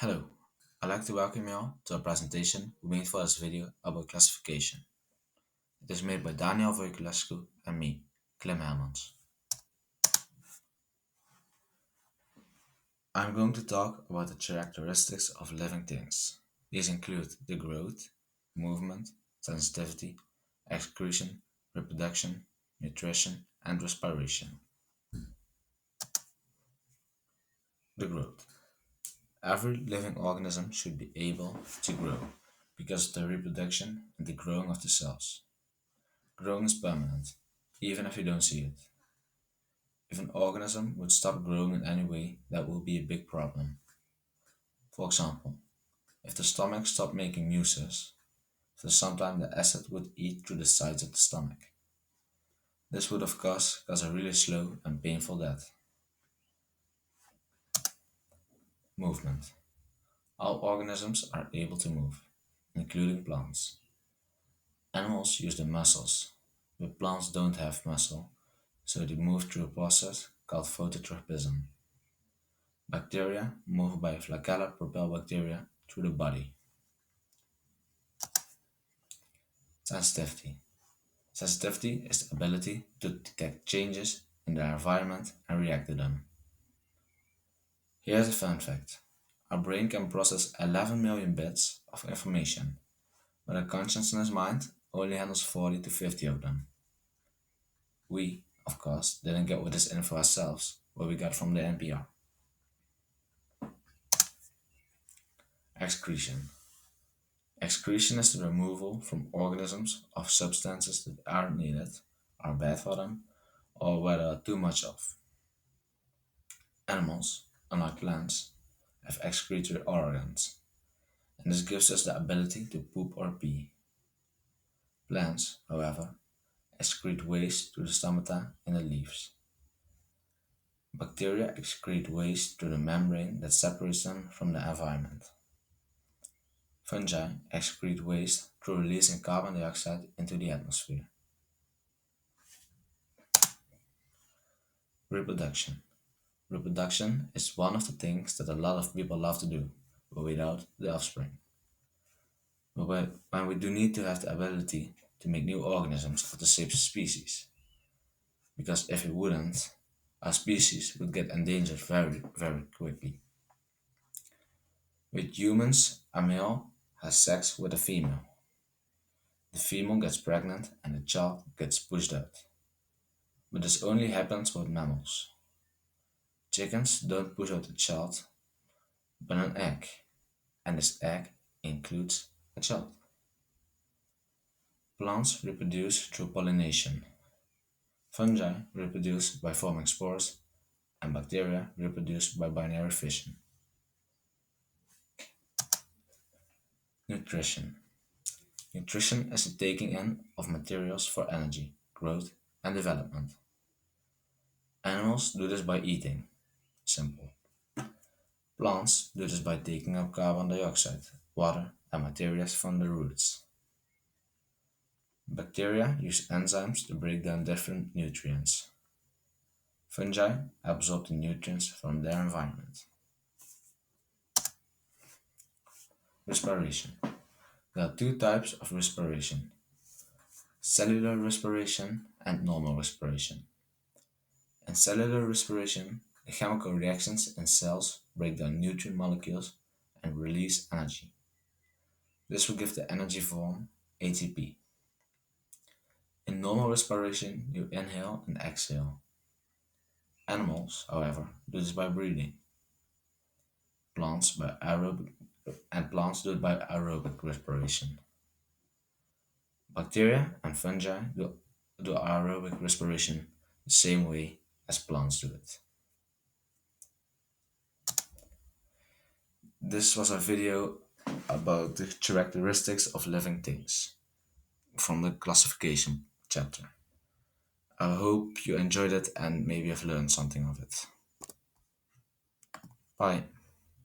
Hello, I'd like to welcome you all to a presentation we made for this video about classification. It is made by Daniel Voiculescu and me, Clem Hermans. I'm going to talk about the characteristics of living things. These include the growth, movement, sensitivity, excretion, reproduction, nutrition, and respiration. The growth. Every living organism should be able to grow because of the reproduction and the growing of the cells. Growing is permanent, even if you don't see it. If an organism would stop growing in any way, that will be a big problem. For example, if the stomach stopped making mucus, for some time the acid would eat through the sides of the stomach. This would of course cause a really slow and painful death. Movement. All organisms are able to move, including plants. Animals use their muscles, but plants don't have muscle, so they move through a process called phototropism. Bacteria move by flagella propel bacteria through the body. Sensitivity. Sensitivity is the ability to detect changes in the environment and react to them. Here's a fun fact. Our brain can process 11 million bits of information, but our consciousness mind only handles 40 to 50 of them. We, of course, didn't get all this info ourselves, but we got from the NPR. Excretion. Excretion is the removal from organisms of substances that aren't needed, are bad for them, or where there are too much of. Animals, unlike plants, have excretory organs, and this gives us the ability to poop or pee. Plants, however, excrete waste through the stomata in the leaves. Bacteria excrete waste through the membrane that separates them from the environment. Fungi excrete waste through releasing carbon dioxide into the atmosphere. Reproduction. Reproduction is one of the things that a lot of people love to do, but without the offspring. But when we do need to have the ability to make new organisms of the same species, because if we wouldn't, our species would get endangered very, very quickly. With humans, a male has sex with a female. The female gets pregnant and the child gets pushed out. But this only happens with mammals. Chickens don't push out a child, but an egg, and this egg includes a child. Plants reproduce through pollination. Fungi reproduce by forming spores, and bacteria reproduce by binary fission. Nutrition. Nutrition is the taking in of materials for energy, growth, and development. Animals do this by eating. Simple. Plants do this by taking up carbon dioxide, water, and materials from the roots. Bacteria use enzymes to break down different nutrients. Fungi absorb the nutrients from their environment. Respiration. There are two types of respiration: cellular respiration and normal respiration. In cellular respiration, the chemical reactions in cells break down nutrient molecules and release energy. This will give the energy form ATP. In normal respiration, you inhale and exhale. Animals, however, do this by breathing. Plants by aerobic and plants do it by aerobic respiration. Bacteria and fungi do aerobic respiration the same way as plants do it. This was a video about the characteristics of living things from the classification chapter. I hope you enjoyed it and maybe have learned something of it. Bye.